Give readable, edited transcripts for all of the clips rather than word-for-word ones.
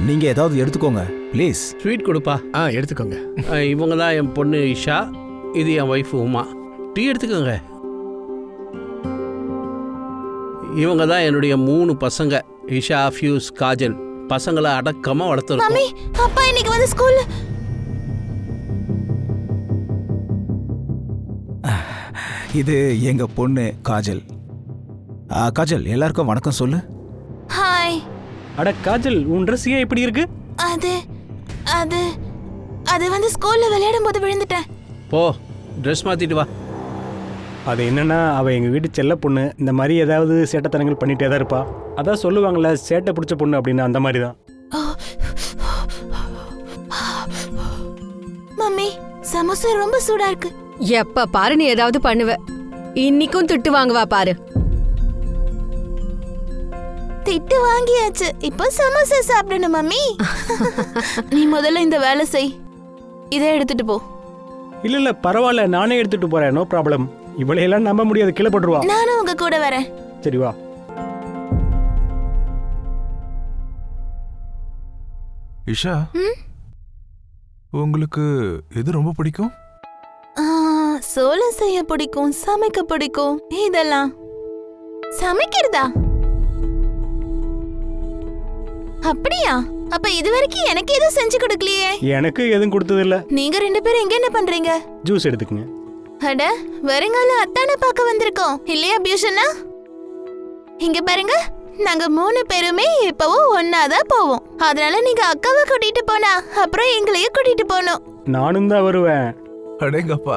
நீங்க ஏதாவது எடுத்துக்கோங்க ப்ளீஸ். ஸ்வீட் கொடுப்பா. எடுத்துக்கோங்க. இவங்க தான் என் பொண்ணு இஷா, இது என் ஒய்ஃப் உமா. டீ எடுத்துக்கோங்க. இவங்க தான் என்னுடைய 3 பசங்க, இஷா, ஃபியூஸ், காஜல். பசங்களை அடக்கமா வளர்த்துருக்கோம். மம்மி, அப்பா இன்னைக்கு வந்து ஸ்கூல்ல. இது எங்க பொண்ணு காஜல். காஜல், எல்லாருக்கும் வணக்கம் சொல்லு. ஹாய். அட காஜல், உன் ட்ரெஸ் ஏன் இப்படி இருக்கு? அது அது அது வந்து ஸ்கூல்ல விளையாடும் போது விழுந்துட்டேன். போ, ட்ரெஸ் மாத்திட்டு வா. அது என்னன்னா, அவள் எங்கள் வீட்டு செல்ல பொண்ணு. இந்த மாதிரி ஏதாவது சேட்டைத்தனங்கள் பண்ணிகிட்டே தான் இருப்பா. அதான் சொல்லுவாங்கள்ல, சேட்டை பிடிச்ச பொண்ணு அப்படின்னு. அந்த மாதிரி தான். மம்மி, சமோசா ரொம்ப சூடா இருக்கு. எப்ப பாரு நீ ஏதாவது பண்ணுவ. இன்னைக்கும் திட்டு வாங்குவா பாரு. திட்டு வாங்கியாச்சு, இப்போ சமோசா சாப்பிடணும். மம்மி, நீ முதல்ல இந்த வேலை செய். இதை எடுத்துட்டு போ. இல்லை பரவாயில்ல, நானே எடுத்துட்டு போறேன். No problem. இவளையெல்லாம் நம்ப முடியாது, கீழே போட்டுருவா. நானும் உங்க கூட வரேன். சரி வா. இஷா, உங்களுக்கு எது ரொம்ப பிடிக்கும்? சோளம் செய்ய பிடிக்கும், சமைக்க பிடிக்கும். இதெல்லாம் சமைக்கிறதா? அப்படியா? அப்ப இதுவரைக்கும் எனக்கு எதுவும் செஞ்சு கொடுக்கலையே. எனக்கு எதுவும் கொடுத்தது இல்ல. நீங்க 2 பேரும் எங்க என்ன பண்றீங்க? ஜூஸ் எடுத்துக்கங்க. அட, வருங்கால அத்தானை பார்க்க வந்திருக்கோம் இல்லையா பியூஷனா? இங்க பாருங்க, நாங்க 3 பேருமே எப்பவும் ஒன்னாதான் போவோம். அதனால நீங்க அக்காவை கூட்டிட்டு போனா அப்புறம் எங்களையும் கூட்டிட்டு போகணும். நானும் தான் வருவேன். அடேங்கப்பா,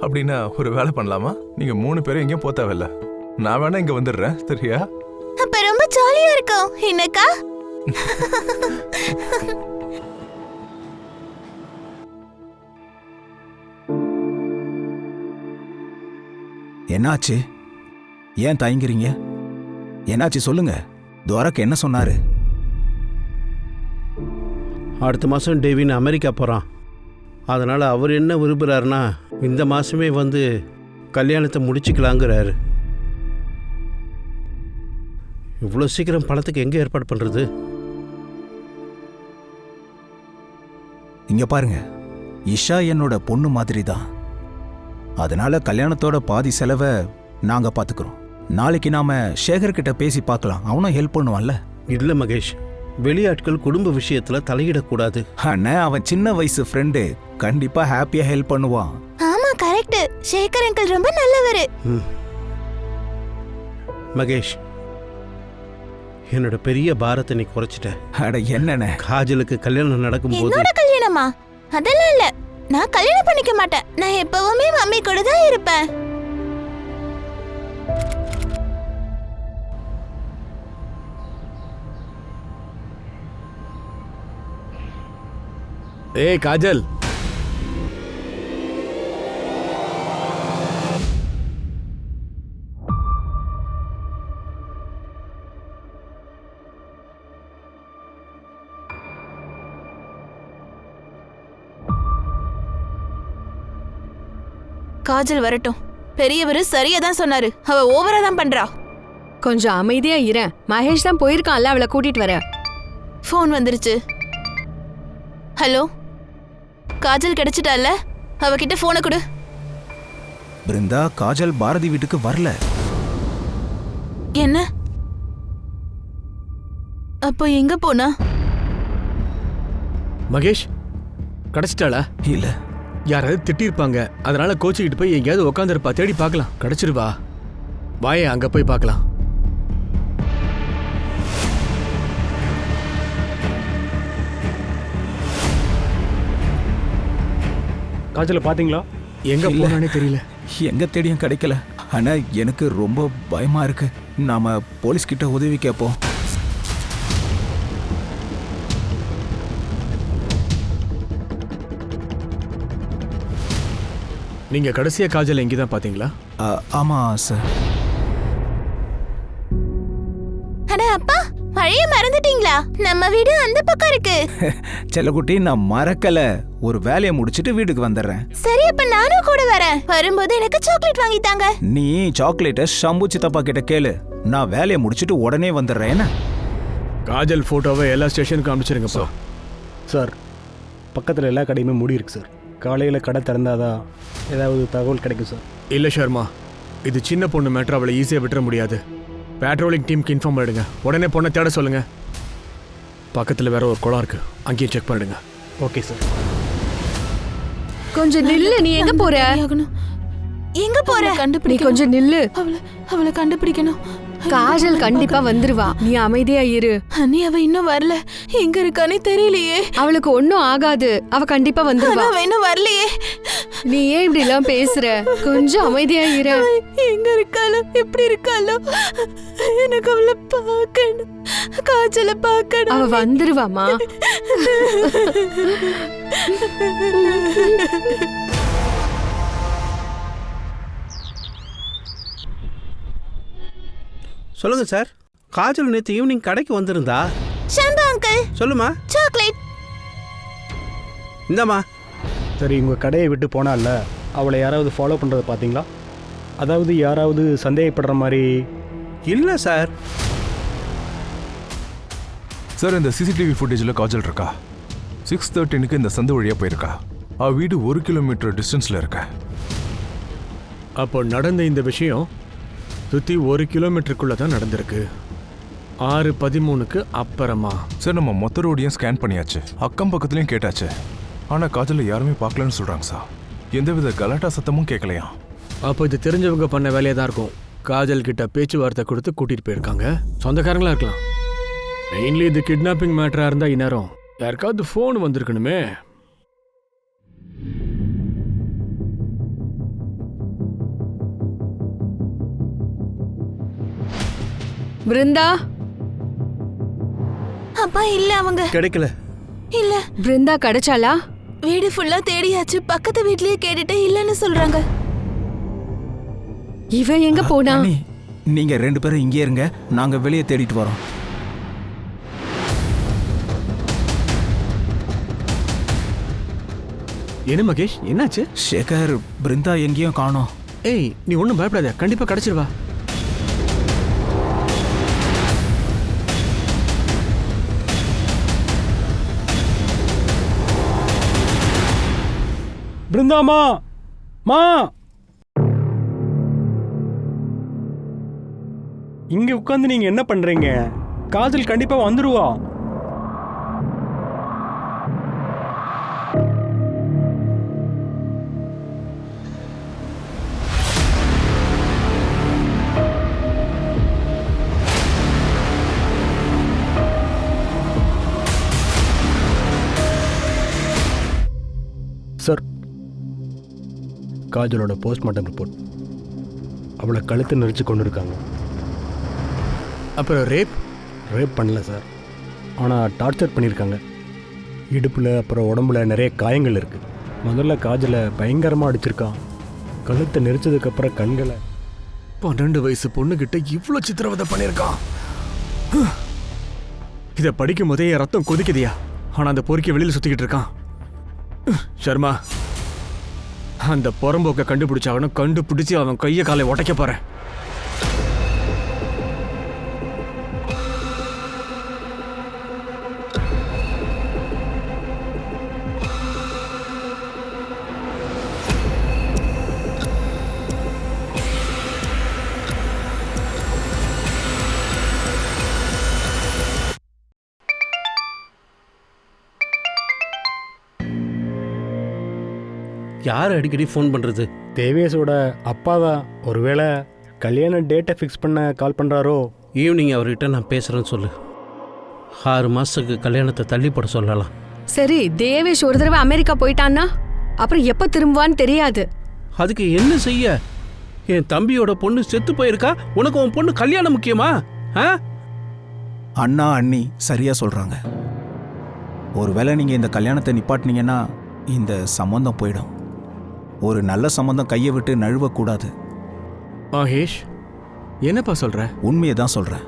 அப்படின்னா ஒரு வேலை பண்ணலாமா? நீங்க 3 பேரும் எங்கேயும் போத்தாவில்ல, நான் வேணா இங்க வந்துடுறேன், சரியா? அப்ப ரொம்ப ஜாலியா இருக்கும். என்னக்கா? என்னாச்சு? ஏன் தயங்குறீங்க? என்னாச்சு சொல்லுங்க. துவாரக் என்ன சொன்னாரு? அடுத்த மாதம் டேவின் அமெரிக்கா போகிறான். அதனால் அவர் என்ன விரும்புகிறாருன்னா, இந்த மாதமே வந்து கல்யாணத்தை முடிச்சுக்கலாங்கிறாரு. இவ்வளோ சீக்கிரம் பணத்துக்கு எங்கே ஏற்பாடு பண்ணுறது? இங்க பாருங்க, இஷா என்னோட பொண்ணு மாதிரி தான். அதனால கல்யாணத்தோட பாதி செலவை நாங்க பாத்துக்கிறோம். நாளைக்கு நாம சேகர் கிட்ட பேசி பார்க்கலாம், அவனும் ஹெல்ப் பண்ணுவான்ல. இல்லை மகேஷ், வெளியாட்கள் குடும்ப விஷயத்துல தலையிடக்கூடாது. அண்ணா, அவன் சின்ன வயசு ஃப்ரெண்டு, கண்டிப்பா ஹாப்பியா ஹெல்ப் பண்ணுவான். ஆமா, கரெக்ட். சேகர் அங்கிள் ரொம்ப நல்லவரு. மகேஷ், என்னோட பெரிய பாரத்தை நீ குறைச்சிட்ட. அட என்னண்ணே, காஜலுக்கு கல்யாணம் நடக்கும்போது என்னோட கல்யாணமா? அதெல்லாம் இல்ல, நான் கல்யாணம் பண்ணிக்க மாட்டேன். நான் எப்பவுமே மம்மி கூட தான் இருப்பேன். ஏய் காஜல், காஜல் வரட்டும். பெரியவரு சரியா தான் சொன்னாரு, அவ ஓவரா தான் பண்றா. கொஞ்சம் அமைதியா இரு. மகேஷ் தான் போயிருக்கான்ல அவளை கூட்டிட்டு வர. ஃபோன் வந்துருச்சு. ஹலோ, காஜல் கிடைச்சிட்டால? அவகிட்ட போனை கொடு. பிருந்தா, காஜல் பாரதி வீட்டுக்கு வரல. என்ன? அப்போ எங்க போனா? மகேஷ் கிடைச்சிட்டாளா? இல்ல, யாராவது திட்டிருப்பாங்க. அதனால கோச்சிக்கிட்டு போய் எங்கேயாவது உட்காந்துருப்பா. தேடி பார்க்கலாம். கிடைச்சிருவா. வாயே, அங்க போய் பார்க்கலாம். காஜல பாத்தீங்களா? எங்க போனானே தெரியல. எங்க தேடியும் கிடைக்கல. ஆனா எனக்கு ரொம்ப பயமா இருக்கு. நாம போலீஸ் கிட்ட உதவி கேட்போம். நீங்க கடைசியா காஜல் எங்கதான் பாத்தீங்களா? ஆமா சார். அட அப்பா, வழிய மறந்துட்டீங்களா? நம்ம வீடு அந்த பக்கம் இருக்கு. செல்லக்குட்டி, நான் மறக்கல. ஒரு வேலையை முடிச்சிட்டு வீட்டுக்கு வந்துடுறேன். சரி, அப்ப நானும் கூட வரேன். வரும்போது எனக்கு சாக்லேட் வாங்கி தாங்க. நீ சாக்லேட்டை ஷம்பு சித்தப்பா கிட்ட கேளு. நான் வேலையை முடிச்சிட்டு உடனே வந்துடுறேன். காஜல் ஃபோட்டோவை எல்லா ஸ்டேஷனுக்கும் அனுப்பிச்சிருங்கப்பா. சார் பக்கத்தில் எல்லா கடையுமே மூடி இருக்கு சார். காலையில் கடை திறந்தாதான் ஏதாவது தகவல் கிடைக்கும் சார். இல்லை ஷர்மா, இது சின்ன பொண்ணு மேட்ரு, அவளை ஈஸியாக விட்டுற முடியாது. பேட்ரோலிங் டீமுக்கு இன்ஃபார்ம் பண்ணிடுங்க. உடனே பொண்ணை தேட சொல்லுங்க. பக்கத்தில் வேற ஒரு குளம் இருக்கு, அங்கேயும் செக் பண்ணிடுங்க. Okay sir. கொஞ்சம் நில்லு, நீ எங்க போற? எங்க போற? நீ கொஞ்சம் நில்லு. அவளை கண்டுபிடிக்கணும். காஜல் கண்டிப்பா வந்துருவா, நீ அமைதியா இரு. அண்ணி அவ இன்னும் வரல, எங்க இருக்கானே தெரியலையே. அவளுக்கு ஒன்னும் ஆகாது, அவ கண்டிப்பா வந்துருவா. அவ இன்னும் வரலையே. நீ ஏன் இப்படி எல்லாம் பேசுற? கொஞ்சம் அமைதியா இரு. எங்க இருக்காளோ, எப்படி இருக்காளோ, எனக்கு அவளை பார்க்கணும், காஜலை பார்க்கணும். அவ வந்துருவாமா? சொல்லுங்க சார். காஜல் நேற்று ஈவினிங் கடைக்கு வந்திருந்தா? சம்பா அங்கிள். சொல்லுமா. சாக்லேட். இந்தாம்மா. சரி, உங்கள் கடையை விட்டு போனால அவளை யாராவது ஃபாலோ பண்ணுறதை பார்த்தீங்களா? அதாவது யாராவது சந்தேகப்படுற மாதிரி? இல்லை சார். சார், இந்த சிசிடிவி ஃபுட்டேஜில் காஜல் இருக்கா. 6:13க்கு இந்த சந்து வழியாக போயிருக்கா. அவள் வீடு 1 கிலோமீட்டர் டிஸ்டன்ஸில் இருக்கா. அப்போ நடந்த இந்த விஷயம் சுற்றி 1 கிலோமீட்டருக்குள்ளே தான் நடந்திருக்கு. 6:13க்கு அப்புறமா. சார், நம்ம மொத்த ரோடையும் ஸ்கேன் பண்ணியாச்சு, அக்கம் பக்கத்துலையும் கேட்டாச்சு. ஆனால் காஜலில் யாருமே பார்க்கலன்னு சொல்கிறாங்க சார். எந்தவித கலாட்டா சத்தமும் கேட்கலையா. அப்போ இது தெரிஞ்சவங்க பண்ண வேலையாக தான் இருக்கும். காஜல் கிட்ட பேச்சுவார்த்தை கொடுத்து கூட்டிகிட்டு போயிருக்காங்க. சொந்தக்காரங்களா இருக்கலாம். மெயின்லி இது கிட்னாப்பிங் மேட்டராக இருந்தால் இந்நேரம் யாருக்காவது ஃபோன் வந்திருக்கணுமே. பிருந்தா. அப்பா இல்ல, அவங்க கிடைக்கல. இல்ல. பிருந்தா கிடைச்சாளா? வீடு ஃபுல்லா தேடியாச்சு, பக்கத்து வீட்லயே கேட்டுட்டு இல்லன்னு சொல்றாங்க. இவ எங்க போனா? அண்ணி, நீங்க 2 பேரும் இங்கே இருங்க, நாங்க வெளியே தேடிட்டு வரோம். என்ன மகேஷ், என்னாச்சு? சேகர், பிருந்தா எங்கேயும் காணோம். ஏய், நீ ஒன்றும் பயப்படாத, கண்டிப்பாக கிடைச்சிருவா. பிருந்தாமா, மா, இங்க உட்காந்து நீங்க என்ன பண்றீங்க? காஜல் கண்டிப்பா வந்துருவா. சார், காஜலோட போஸ்ட்மார்ட்டம் ரிப்போர்ட். அவளை கழுத்தை நெரிச்சு கொண்டு இருக்காங்க. அப்புறம் ரேப் பண்ணல சார், ஆனால் டார்ச்சர் பண்ணியிருக்காங்க. இடுப்பில் அப்புறம் உடம்புல நிறைய காயங்கள் இருக்குது. முதல்ல காஜலை பயங்கரமாக அடிச்சிருக்கான். கழுத்தை நெரிச்சதுக்கப்புறம் கண்களை. 12 வயசு பொண்ணுகிட்ட இவ்வளோ சித்திரவதை பண்ணியிருக்கான். இதை படிக்கும் போதே என் ரத்தம் கொதிக்குதியா. ஆனால் அந்த பொறுக்கி வெளியில் சுற்றிக்கிட்டு இருக்கான். சர்மா, அந்த புறம்போக்கை கண்டுபிடிச்சு அவன் கையை காலை உடைக்க போறேன். யார் அடிக்கடி ஃபோன் பண்ணுறது? தேவேஷோட அப்பா தான். ஒருவேளை கல்யாண டேட்டை ஃபிக்ஸ் பண்ண கால் பண்ணுறாரோ? ஈவினிங் அவர்கிட்ட நான் பேசுகிறேன்னு சொல்லு. 6 மாதத்துக்கு கல்யாணத்தை தள்ளி போட சொல்லலாம். சரி, தேவேஷ் ஒரு தடவை அமெரிக்கா போயிட்டான்னா அப்புறம் எப்போ திரும்புவான்னு தெரியாது. அதுக்கு என்ன செய்ய? என் தம்பியோட பொண்ணு செத்து போயிருக்கா, உனக்கு உன் பொண்ணு கல்யாணம் முக்கியமா? அண்ணா அண்ணி சரியா சொல்றாங்க. ஒருவேளை நீங்க இந்த கல்யாணத்தை நிப்பாட்டினீங்கன்னா இந்த சம்பந்தம் போயிடும். ஒரு நல்ல சம்பந்தம் கையை விட்டு நழுவக்கூடாது. மகேஷ், என்னப்பா சொல்ற? உண்மையை தான் சொல்றேன்.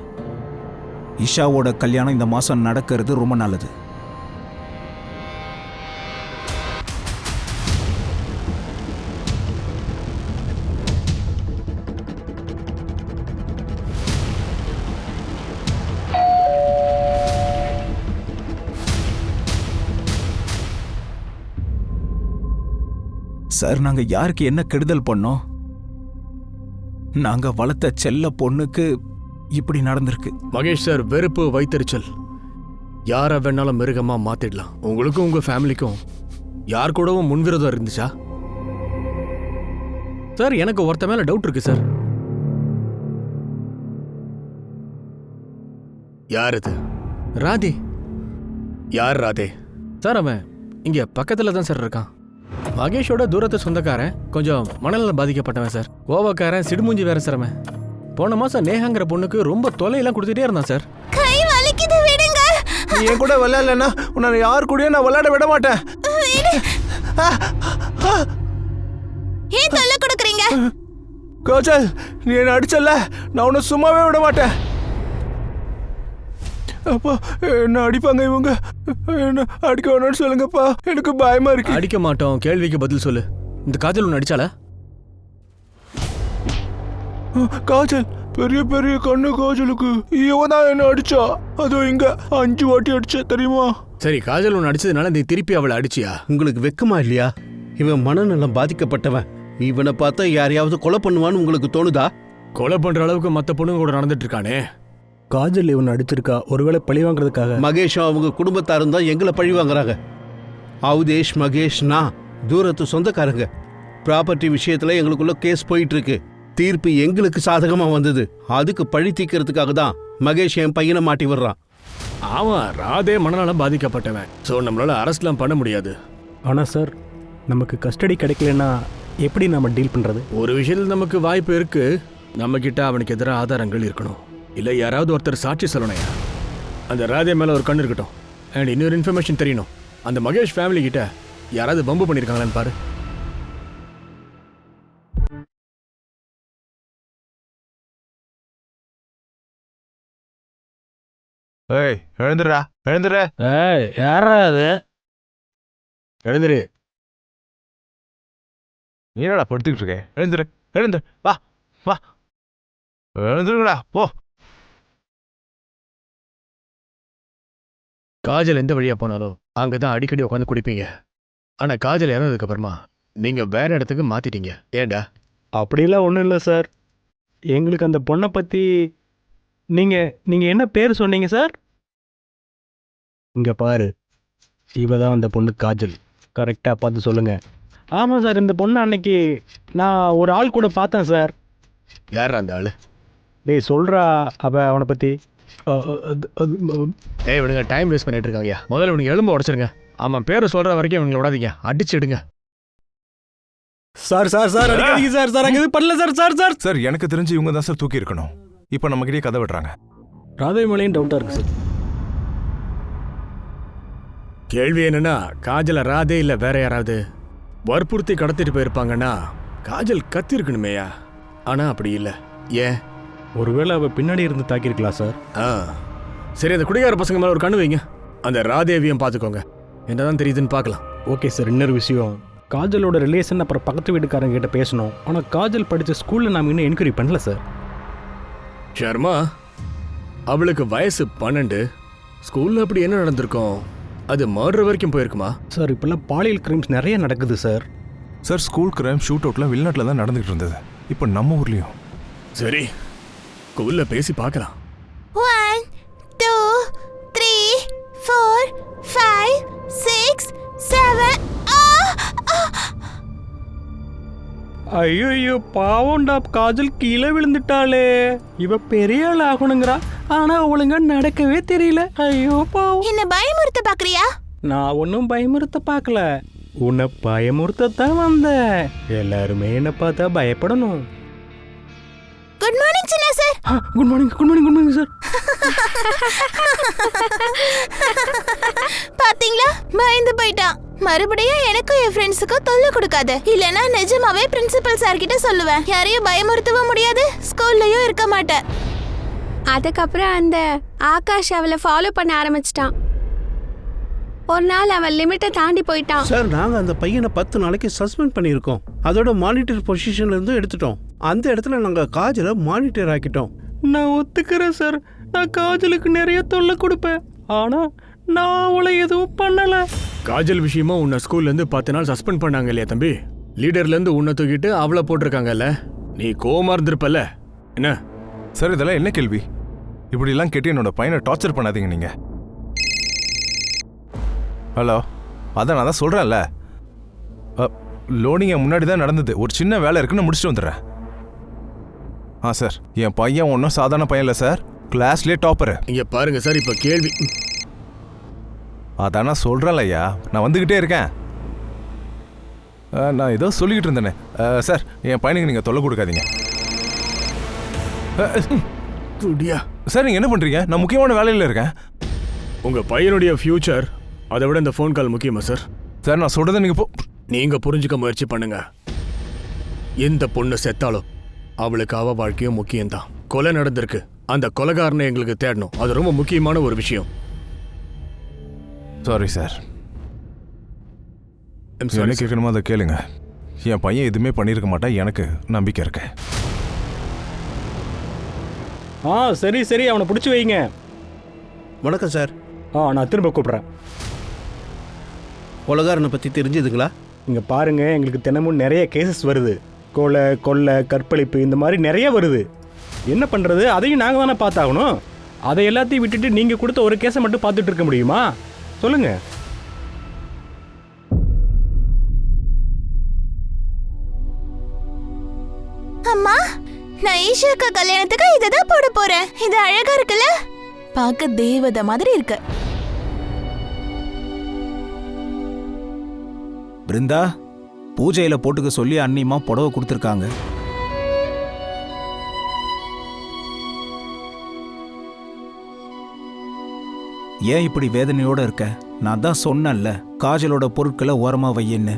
இஷாவோட கல்யாணம் இந்த மாசம் நடக்கிறது ரொம்ப நல்லது. சார், நாங்க யாருக்கு என்ன கெடுதல் பண்ணோம்? நாங்க வளர்த்த செல்ல பொண்ணுக்கு இப்படி நடந்திருக்கு. மகேஷ் சார், வெறுப்பு, வைத்தறிச்சல் யாரை வேணாலும் மிருகமா மாத்திடலாம். உங்களுக்கும் உங்க ஃபேமிலிக்கும் யார் கூடவும் முன்விரோதம் இருந்துச்சா சார்? எனக்கு ஒருத்த மேல டவுட் இருக்கு சார். யார் இது? ராதே. யார் ராதே? சார், அவன் இங்க பக்கத்துல தான் சார் இருக்கான். மகேஷோட தூரத்து சொந்தக்காரன், கொஞ்சம் மனநலம் பாதிக்கப்பட்டவன் சார். கோவக்காரன், சிடுமூஞ்சி வேற சார். அவன் போன மாசம் நேஹாங்கிற பொண்ணுக்கு ரொம்ப தொல்லையெல்லாம் கொடுத்துட்டே இருந்தான் சார். கை வலிக்குது, விடுங்க. நீ என் கூட விளையாடலன்னா உன்னை யார் கூடயும் நான் விளையாட விட மாட்டேன். ஏன் தொல்லை கொடுக்குறீங்க? காஜல், நீ என்ன அடிச்சல, நான் உன்னை சும்மாவே விட மாட்டேன். அப்பா, என்ன அடிப்பாங்க இவங்க. என்ன அடிக்க வேணும்னு சொல்லுங்கப்பா, எனக்கு பயமா இருக்கு. அடிக்க மாட்டோம். கேள்விக்கு பதில் சொல்லு. இந்த காஜல் ஒன்று அடிச்சால? காஜல், பெரிய பெரிய கண்ணு காஜலுக்கு. இவன் தான் என்ன அடிச்சா. அதோ இங்க 5 வாட்டி அடிச்ச தெரியுமா? சரி, காஜல் ஒன்று அடிச்சதுனால நீ திருப்பி அவளை அடிச்சியா? உங்களுக்கு வெக்கமா இல்லையா? இவன் மனநலம் பாதிக்கப்பட்டவன். இவனை பார்த்தா யாரையாவது கொலை பண்ணுவான்னு உங்களுக்கு தோணுதா? கொலை பண்ற அளவுக்கு மற்ற பொண்ணுங்க கூட நடந்துட்டு இருக்கானே. காஜல் இவன் அடிச்சிருக்கா, ஒருவேளை பழி வாங்குறதுக்காக. மகேஷும் அவங்க குடும்பத்தாரும் தான் எங்களை பழி வாங்குறாங்க. அவதேஷ், மகேஷ்னா தூரத்து சொந்தக்காரங்க. ப்ராப்பர்ட்டி விஷயத்துல எங்களுக்குள்ள கேஸ் போயிட்டு இருக்கு. தீர்ப்பு எங்களுக்கு சாதகமா வந்தது. அதுக்கு பழி தீர்க்கறதுக்காக தான் மகேஷ் என் பையனை மாட்டி விடுறான். ஆமா, ராதே மனநலம் பாதிக்கப்பட்டவன். ஸோ நம்மளால அரெஸ்ட்லாம் பண்ண முடியாது. ஆனால் சார், நமக்கு கஸ்டடி கிடைக்கலன்னா எப்படி நம்ம டீல் பண்ணுறது? ஒரு விஷயத்தில் நமக்கு வாய்ப்பு இருக்கு. நம்ம கிட்ட அவனுக்கு எதிராக ஆதாரங்கள் இருக்கணும். இல்லை யாராவது ஒருத்தர் சாட்சி சொல்லணையா. அந்த ராதே மேலே ஒரு கண் இருக்கட்டும். அண்ட் இன்னொரு இன்ஃபர்மேஷன் தெரியணும். அந்த மகேஷ் ஃபேமிலி கிட்ட யாராவது பம்பு பண்ணியிருக்காங்களான்னு பாரு. ஏய், எழுந்துடுறா, எழுந்துரு. யாரா அது? எழுந்துரு. நீ என்னடா படுத்துக்கிட்டு இருக்க? எழுந்துரு, எழுந்துரு, வா வா, எழுந்துருங்கடா, போ. காஜல் எந்த வழியா போனாலும் அங்கதான் அடிக்கடி உட்காந்து குடிப்பீங்க. ஆனா காஜல் இறந்ததுக்கு அப்புறமா நீங்க வேற இடத்துக்கு மாத்திட்டீங்க. ஏண்டா? அப்படிலாம் ஒன்றும் இல்லை சார். எங்களுக்கு அந்த பொண்ணை பற்றி நீங்கள் என்ன பேர் சொன்னீங்க சார்? இங்கே பாரு, இவ தான் அந்த பொண்ணு காஜல். கரெக்டாக பார்த்து சொல்லுங்கள். ஆமாம் சார், இந்த பொண்ணு அன்னைக்கு நான் ஒரு ஆள் கூட பார்த்தேன் சார். யாரா அந்த ஆளு? டேய் சொல்கிறா அவனை பற்றி. ஏய், இவனுங்க டைம் வேஸ்ட் பண்ணிட்டு இருக்காங்க. முதல்ல இவனுக்கு எலும்பு உடச்சிருங்க. ஆமாம், பேரை சொல்ற வரைக்கும் இவங்களை விடாதீங்க, அடிச்சிடுங்க. சார் சார் சார் அடிக்காதீங்க சார். சார் அங்கே எதுவும் பண்ணல சார். சார் சார் சார், எனக்கு தெரிஞ்சு இவங்க தான் சார் தூக்கி இருக்கணும். இப்போ நம்மகிட்டயே கதை விடுறாங்க. ராதை மேலேயும் டவுட்டாக இருக்குது சார். கேள்வி என்னன்னா, காஜல ராதே இல்லை வேற யாராவது வற்புறுத்தி கடத்திட்டு போயிருப்பாங்கன்னா காஜல் கத்திருக்கணுமேயா. ஆனா அப்படி இல்லை. ஏன்? ஒருவேளை அவள் பின்னாடி இருந்து தாக்கியிருக்கலாம் சார். சரி, அந்த குடிகார பசங்க மேலே ஒரு கண்ணு வைங்க. அந்த ராதேவியும் பார்த்துக்கோங்க. என்னதான் தெரியுதுன்னு பார்க்கலாம். Okay sir. இன்னொரு விஷயம், காஜலோட ரிலேஷன் அப்புறம் பக்கத்து வீட்டுக்காரங்க கிட்ட பேசணும். ஆனால் காஜல் படித்த ஸ்கூலில் நாம் இன்னும் என்கொயரி பண்ணல சார். ஷர்மா, அவளுக்கு வயசு 12. ஸ்கூலில் அப்படி என்ன நடந்திருக்கும்? அது மர்டர் வரைக்கும் போயிருக்குமா? சார், இப்போல்லாம் பாலியல் கிரைம்ஸ் நிறைய நடக்குது sir. Sir, school crime shoot அவுட்லாம் வெளிநாட்டில் தான் நடந்துகிட்டு இருந்தது. இப்போ நம்ம ஊர்லேயும். சரி, ஸ்கூலில் பேசி பார்க்கலாம். 1 2 3 4 5 6 7. ஐயோ பாவம்டா, காஜல் கீழே விழுந்துட்டாளே. இவ பெரிய ஆள் ஆகணுங்கிறா, ஆனா ஒழுங்கா நடக்கவே தெரியல. ஐயோ பாவம். என்ன பயமுறுத்த பாக்குறியா? நான் ஒன்றும் பயமுறுத்த பார்க்கல, உன்னை பயமுறுத்தத்தான் வந்தேன். எல்லாருமே என்ன பார்த்தா பயப்படணும். குட் மார்னிங் சின்ன sir. Good morning, good morning, good morning sir. பாத்தீங்களா, பயந்து போயிட்டான். மறுபடியும் எனக்கும் என் ஃப்ரெண்ட்ஸுக்கும் தொல்லை கொடுக்காத, இல்லனா நிஜமாவே பிரின்சிபல் சார் கிட்ட சொல்லுவேன். யாரையும் பயமுறுத்தவும் முடியாது, ஸ்கூல்லயும் இருக்க மாட்டேன். அதுக்கப்புறம் அந்த ஆகாஷ் அவளை ஃபாலோ பண்ண ஆரம்பிச்சிட்டான். ஒரு நாள் அவன் லிமிட்டை தாண்டி போயிட்டான். சார், நாங்க அந்த பையனை 10 நாளைக்கு சஸ்பெண்ட் பண்ணியிருக்கோம். அதோட மானிட்டர் பொசிஷன்ல இருந்து எடுத்துட்டோம். அந்த இடத்துல நாங்க காஜலை மானிட்டர் ஆக்கிட்டோம். நான் ஒத்துக்கிறேன் சார், நான் காஜலுக்கு நிறைய தொல்லை கொடுப்பேன், ஆனா நான் அவளை எதுவும் பண்ணல. காஜல் விஷயமா உன்னை ஸ்கூல்லேருந்து 10 நாள் சஸ்பெண்ட் பண்ணாங்க இல்லையா தம்பி? லீடர்லேருந்து உன்னை தூக்கிட்டு அவளை போட்டிருக்காங்கல்ல, நீ கோவமா இருந்திருப்பல்ல என்ன? சார் இதெல்லாம் என்ன கேள்வி? இப்படிலாம் கேட்டு என்னோட பையனை டார்ச்சர் பண்ணாதீங்க நீங்க. ஹலோ, அதான் நான் தான் சொல்கிறேன்ல, லோடிங்க முன்னாடி தான் நடந்தது. ஒரு சின்ன வேலை இருக்குன்னு முடிச்சுட்டு வந்துடுறேன். சார், என் பையன் ஒன்றும் சாதாரண பையன் இல்லை சார், கிளாஸ்லேயே டாப்பரு. இங்கே பாருங்க சார், இப்போ கேள்வி. அதான் நான் சொல்கிறேன்ல ஐயா, நான் வந்துக்கிட்டே இருக்கேன். நான் ஏதோ சொல்லிக்கிட்டு இருந்தேனே. சார், என் பையனுக்கு நீங்கள் தொல்லை கொடுக்காதீங்க. சார், நீங்கள் என்ன பண்ணுறீங்க? நான் முக்கியமான வேலையில் இருக்கேன். உங்கள் பையனுடைய ஃப்யூச்சர் அதை விட இந்த ஃபோன் கால் முக்கியமா சார்? சார், நான் சொல்கிறத நீங்கள் நீங்கள் புரிஞ்சுக்க முயற்சி பண்ணுங்க. எந்த பொண்ணு செத்தாலும் அவளுக்கு அவ வாழ்க்கையும் முக்கியம்தான். கொலை நடந்திருக்கு, அந்த கொலைகாரனை எங்களுக்கு தேடணும். அது ரொம்ப முக்கியமான ஒரு விஷயம். சாரி சார், என்ன கேட்கணுமோ அதை கேளுங்க. என் பையன் எதுவுமே பண்ணியிருக்க மாட்டான், எனக்கு நம்பிக்கை இருக்கு. சரி சரி, அவனை பிடிச்சி வைங்க. வணக்கம் சார். நான் திரும்ப கூப்பிட்றேன். கொலகாரனை பற்றி தெரிஞ்சதுங்களா? இங்கே பாருங்க, எங்களுக்கு தினமும் நிறைய கேசஸ் வருது. கொலை, கொள்ளை, கற்பழிப்பு, இந்த மாதிரி நிறைய வருது. என்ன பண்ணுறது? அதையும் நாங்கள் தானே பார்த்தாகணும். அதை எல்லாத்தையும் விட்டுட்டு நீங்கள் கொடுத்த ஒரு கேஸை மட்டும் பார்த்துட்டு இருக்க முடியுமா? சொல்லுங்க. அம்மா, நான் ஈஷாக்கா கல்யாணத்துக்கு இததான் போட போறேன். இது அழகா இருக்குல்ல? பார்க்க தேவதை மாதிரி இருக்கு. பிருந்தா, பூஜையில போட்டுக்க சொல்லி அண்ணிமா புடவை கொடுத்துருக்காங்க. ஏன் இப்படி வேதனையோட இருக்க? நான் தான் சொன்னேன்ல, காஜலோட பொருட்களை ஓரமா வையன்னு.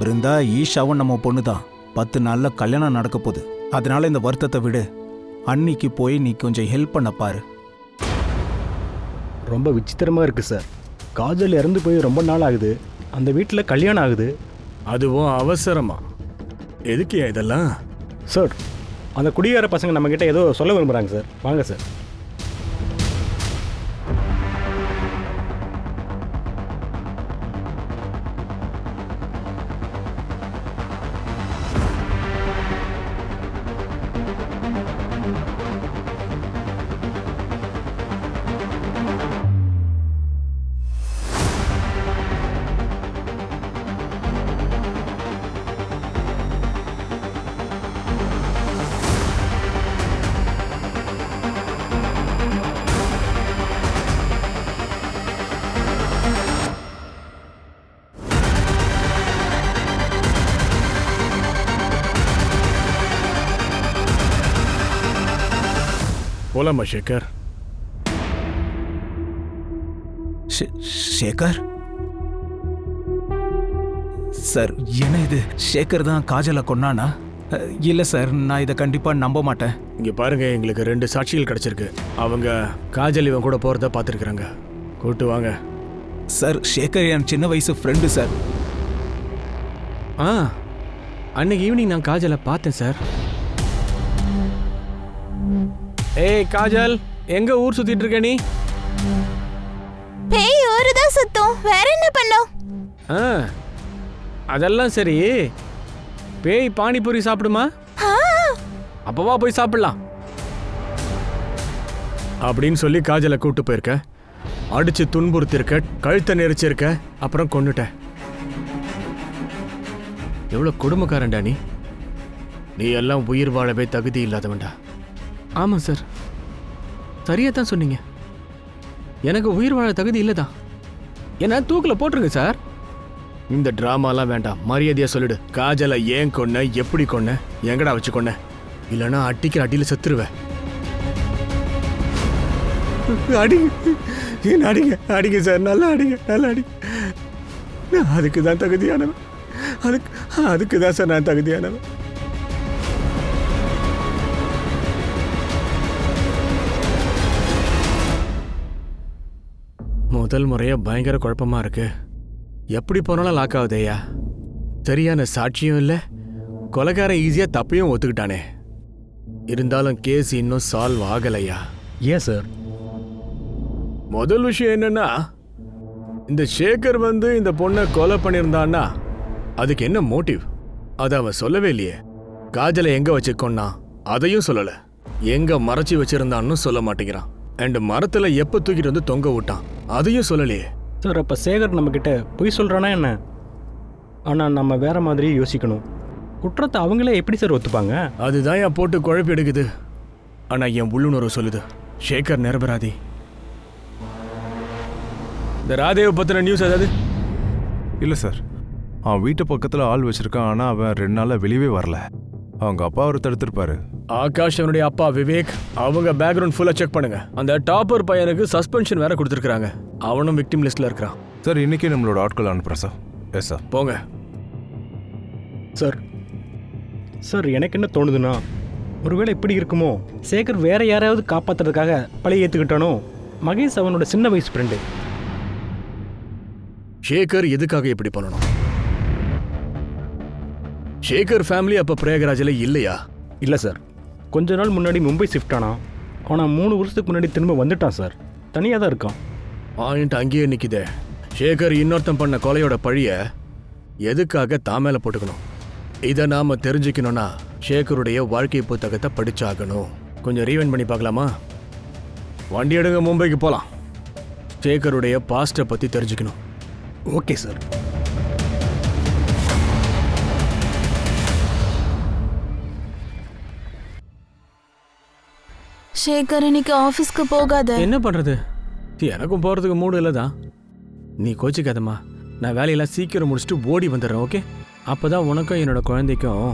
பிருந்தா, ஈஷாவும் நம்ம பொண்ணு தான். 10 நாள்ல கல்யாணம் நடக்க போகுது. அதனால இந்த வருத்தத்தை விடு. அன்னிக்கு போய் நீ கொஞ்சம் ஹெல்ப் பண்ண பாரு. ரொம்ப விசித்திரமாக இருக்குது சார். காஜல் இறந்து போய் ரொம்ப நாள் ஆகுது. அந்த வீட்டில் கல்யாணம் ஆகுது. அதுவும் அவசரமா? எதுக்கு இதெல்லாம்? சார், அந்த குடிகார பசங்க நம்மக்கிட்ட ஏதோ சொல்ல விரும்புகிறாங்க சார். வாங்க சார். போலாமா சேகர்? சேகர் சார், என்ன இது? சேகர் தான் காஜலை கொன்னானா? இல்லை சார், நான் இதை கண்டிப்பாக நம்ப மாட்டேன். இங்கே பாருங்க, எங்களுக்கு 2 சாட்சிகள் கிடைச்சிருக்கு. அவங்க காஜல் இவன் கூட போகிறத பார்த்துருக்குறாங்க. கூட்டு வாங்க சார். சேகர் என் சின்ன வயசு ஃப்ரெண்டு சார். அன்னைக்கு ஈவினிங் நான் காஜலை பார்த்தேன் சார். ஏய் காஜல், எங்க ஊர் சுத்திட்டு இருக்க நீ? பேய் ஊருதான் சுத்தும், வேற என்ன பண்ணோம்? அதெல்லாம் சரி, பேய் பானிபூரி சாப்பிடுமா? அப்பவா போய் சாப்பிடலாம் அப்படின்னு சொல்லி காஜலை கூட்டு போயிருக்க. அடிச்சு துன்புறுத்திருக்க, கழுத்தை நெரிச்சிருக்க, அப்புறம் கொன்னுட்ட. எவ்வளவு கொடுமைக்காரன்டா நீ. நீ எல்லாம் உயிர் வாழவே தகுதி இல்லாதவன்டா. ஆமாம் சார், சரியாக தான் சொன்னீங்க. எனக்கு உயிர் வாழ தகுதி இல்லை தான். என்ன தூக்கில் போட்டுருங்க சார். இந்த ட்ராமாலாம் வேண்டாம், மரியாதையாக சொல்லிடு. காஜலை ஏன் கொன்ன, எப்படி கொன்ன, எங்கடா வச்சு கொன்ன? இல்லைன்னா அடிக்கிற அடியில் செத்துருவேன். அடிங்க, ஏன் அடிங்க, அடிங்க சார், நல்லா அடிங்க, நல்லா அடிங்க. அதுக்கு தான் தகுதியானவன், அதுக்கு தான் சார் நான் தகுதியானவன். முதல் முறையா பயங்கர குழப்பமா இருக்கு. எப்படி போனாலும் லாக் ஆகுதையா? சரியான சாட்சியும் இல்லை, கொலைகாரன் ஈஸியா தப்பையும் ஒத்துக்கிட்டானே. இருந்தாலும் கேஸ் இன்னும் சால்வ் ஆகலையா? ஏன் சார்? முதல் விஷயம் என்னன்னா, இந்த சேகர் வந்து இந்த பொண்ணை கொலை பண்ணியிருந்தான்னா அதுக்கு என்ன மோட்டிவ்? அதை அவன் சொல்லவே இல்லையே. காஜலை எங்க வச்சுக்கோன்னா அதையும் சொல்லல. எங்க மறைச்சி வச்சிருந்தான்னு சொல்ல மாட்டேங்கிறான். அண்ட் மரத்துல எப்ப தூக்கிட்டு வந்து தொங்க விட்டான் அதையும் சொல்லலையே. சார் அப்போ சேகர் நம்மக்கிட்ட பொய் சொல்கிறானா என்ன? ஆனால் நம்ம வேற மாதிரி யோசிக்கணும். குற்றத்தை அவங்களே எப்படி சார் ஒத்துப்பாங்க? அதுதான் என் போட்டு குழப்பி எடுக்குது. ஆனா என் உள்ளுணர்வு சொல்லுது சேகர் நிரபராதி. இந்த ராதேவை பத்தின நியூஸ் ஏதாவது? இல்லை சார், அவன் வீட்டு பக்கத்தில் ஆள் வச்சிருக்கான். ஆனால் அவன் 2 நாளாக வெளியவே வரல. அவங்க அப்பா அவர் தடுத்திருப்பாரு. ஆகாஷ் அவனுடைய அப்பா விவேக் அவங்க பேக்ரவுண்ட் ஃபுல்லா செக் பண்ணுங்க. அந்த டாப்பர் பையனுக்கு சஸ்பென்ஷன் வேற கொடுத்துருக்காங்க. அவனும் விக்டிம் லிஸ்ட்ல இருக்கிறான். சார், இன்னைக்கே நம்மளோட ஆட்கள் அனுப்புகிறேன் சார். Yes sir. போங்க சார் சார் எனக்கு என்ன தோணுதுன்னா, ஒருவேளை இப்படி இருக்குமோ, சேகர் வேற யாரையாவது காப்பாற்றுறதுக்காக பழைய ஏற்றுக்கிட்டானோ? மகேஷ் அவனோட சின்ன வயசு ஃப்ரெண்டு. சேகர் எதுக்காக இப்படி பண்ணணும்? சேகர் ஃபேமிலி அப்ப பிரயாகராஜில் இல்லையா? இல்லை சார், கொஞ்ச நாள் முன்னாடி மும்பை ஷிஃப்ட் ஆனான். ஆனால் 3 வருஷத்துக்கு முன்னாடி திரும்ப வந்துட்டான் சார். தனியாக தான் இருக்கான். பாயிண்ட் அங்கேயே நிக்குதே. சேகர் இன்னொருத்தன் பண்ண கொலையோட பழிய எதுக்காக தான் மேல போட்டுக்கணும்? இதை நாம தெரிஞ்சுக்கணும்னா சேகருடைய வாழ்க்கை புத்தகத்தை படிச்சாகணும். கொஞ்சம் ரீவைண்ட் பண்ணி பார்க்கலாமா? வண்டி எடுங்க, மும்பைக்கு போலாம். சேகருடைய பாஸ்ட்டை பத்தி தெரிஞ்சுக்கணும். Okay sir. சேகர் இன்னைக்கு ஆஃபீஸ்க்கு போகாத. என்ன பண்றது? எனக்கும் போறதுக்கு மூடு இல்லை தான். நீ கோச்சிக்காதம்மா. நான் வேலையெல்லாம் சீக்கிரம் முடிச்சுட்டு ஓடி வந்துடுறேன். ஓகே? அப்பதான் உனக்கும் என்னோட குழந்தைக்கும்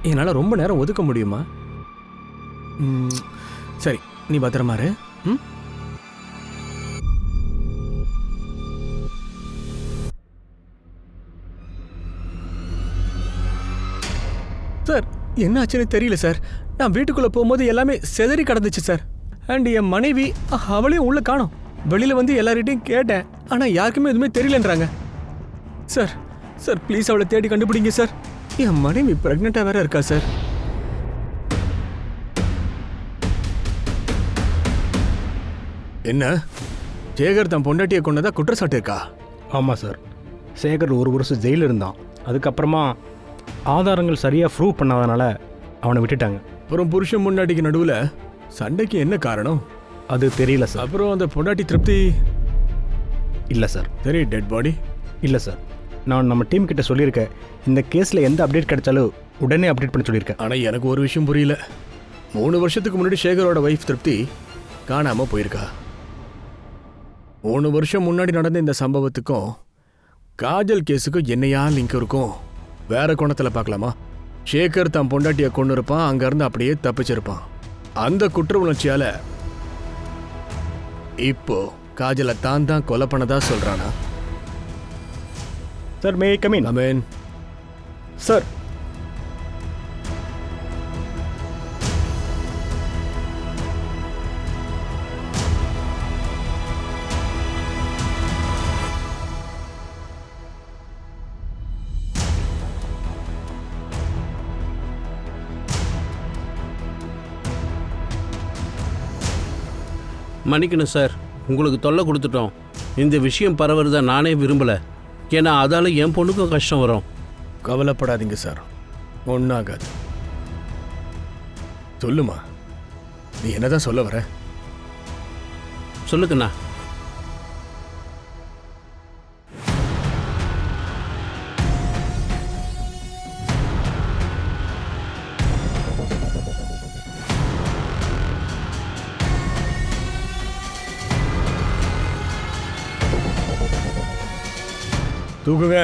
என்னால் ரொம்ப நேரம் ஒதுக்க முடியுமா? சரி, நீ பத்திரமா இரு. ம். சார், என்ன ஆச்சுன்னு தெரியல சார். நான் வீட்டுக்குள்ள போகும்போது எல்லாமே செதறி கிடந்துச்சு சார். அண்ட் என் மனைவி அவளையும் உள்ள காணோம். வெளியில வந்து எல்லார்கிட்டையும் கேட்டேன். ஆனா யாருக்குமே எதுவுமே தெரியலன்றாங்க. சார் சார் ப்ளீஸ் அவளை தேடி கண்டுபிடிங்க சார். என் மனைவி பிரெக்னெண்டா வேற இருக்கா சார். என்ன சேகர் தன் பொண்டாட்டியை கொண்டதா குற்றச்சாட்டு இருக்கா? ஆமாம் சார். சேகர் 1 வருஷம் ஜெயிலில் இருந்தான். அதுக்கப்புறமா ஆதாரங்கள் சரியாக ப்ரூவ் பண்ணாதனால அவனை விட்டுட்டாங்க. அப்புறம் புருஷன் முன்னாடிக்கு நடுவில் சண்டைக்கு என்ன காரணம்? அது தெரியல சார். அப்புறம் அந்த பொண்டாட்டி திருப்தி இல்லை சார். சரி, டெட் பாடி? இல்லை சார், நான் நம்ம டீம் கிட்ட சொல்லியிருக்கேன். இந்த கேஸில் எந்த அப்டேட் கிடைச்சாலும் உடனே அப்டேட் பண்ண சொல்லியிருக்கேன். ஆனால் எனக்கு ஒரு விஷயம் புரியல. 3 வருஷத்துக்கு முன்னாடி சேகரோட ஒய்ஃப் திருப்தி காணாமல் போயிருக்கா. 3 வருஷம் முன்னாடி நடந்த இந்த சம்பவத்துக்கும் காஜல் கேஸுக்கும் என்னையா லிங்க் இருக்கும்? வேற கோணத்தில் பார்க்கலாமா? சேகர் தன் பொண்டாட்டியை கொண்டு இருப்பான், அங்கேருந்து அப்படியே தப்பிச்சிருப்பான். அந்த குற்ற உணர்ச்சியால இப்போ காஜலை தான் கொலை பண்ணதா சொல்றானா? Sir, May I come in? Amen. Sir, மன்னிக்கணும் சார், உங்களுக்கு தொல்லை கொடுத்துட்டோம். இந்த விஷயம் பரவுறத நானே விரும்பலை. ஏன்னா அதால் என் பொண்ணுக்கும் கஷ்டம் வரும். கவலைப்படாதீங்க சார், ஒன்றாகாது. சொல்லுமா, நீ என்னதான் சொல்ல வர? சொல்லுங்கண்ணா. தூக்குங்க.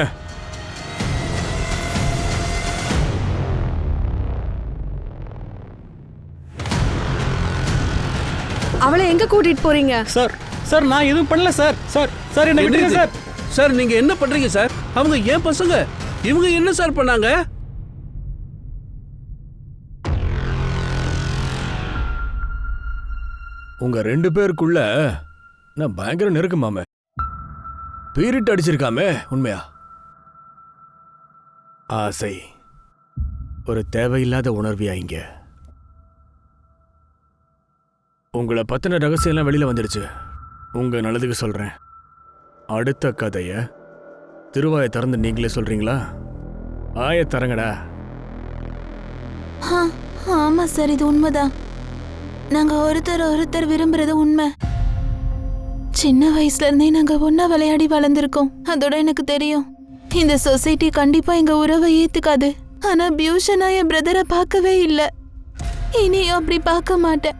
அவளை எங்க கூட்டிட்டு போறீங்க? சார் சார் நான் எதுவும் பண்ணல சார். சார் சார் என்ன விட்டுருங்க சார். சார் நீங்க என்ன பண்றீங்க சார்? அவங்க ஏன் பசங்க, இவங்க என்ன சார் பண்ணாங்க? உங்க 2 பேருக்குள்ள நான் பயங்கர நெருக்கமாமே. பீரிட் அடிச்சிருக்காமே. உண்மையா? ஆசை ஒரு தேவையில்லாத உணர்வியா இங்க? உங்களை பத்தின ரகசியம்லாம் வெளியில வந்துடுச்சு. உங்க நல்லதுக்கு சொல்றேன். அடுத்த கதைய திருவாயை திறந்து நீங்களே சொல்றீங்களா? ஆய தரங்கடா. ஆமா சார், இது உண்மைதான். நாங்க ஒருத்தர் விரும்புறது உண்மை. சின்ன வயசுல இருந்தே நாங்க ஒன்னா விளையாடி வளர்ந்துருக்கோம். அதோட எனக்கு தெரியும் இந்த சொசைட்டி கண்டிப்பா எங்க உறவை ஏத்துக்காது. ஆனா பியூஷனா என் பிரதரை பார்க்கவே இல்லை. இனியும் அப்படி பார்க்க மாட்டேன்.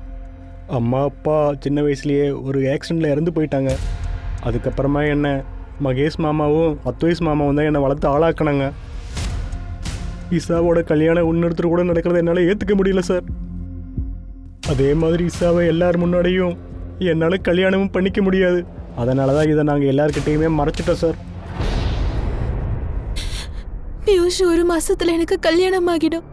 அம்மா அப்பா சின்ன வயசுலேயே ஒரு ஆக்சிடெண்ட்டில் இறந்து போயிட்டாங்க. அதுக்கப்புறமா என்ன மகேஷ் மாமாவும் அத்வைஸ் மாமாவும் தான் என்னை வளர்த்து ஆளாக்குனாங்க. இசாவோட கல்யாணம் இன்னொருத்தர் கூட நடக்கிறத என்னால் ஏற்றுக்க முடியல சார். அதே மாதிரி இசாவை எல்லார் முன்னாடியும் என்னால் கல்யாணமும் பண்ணிக்க முடியாது. அதனால தான் இதை நாங்கள் எல்லார்கிட்டையுமே மறைச்சிட்டோம் சார். பியூஷ் 1 மாசத்துல எனக்கு கல்யாணம் ஆகிடும்.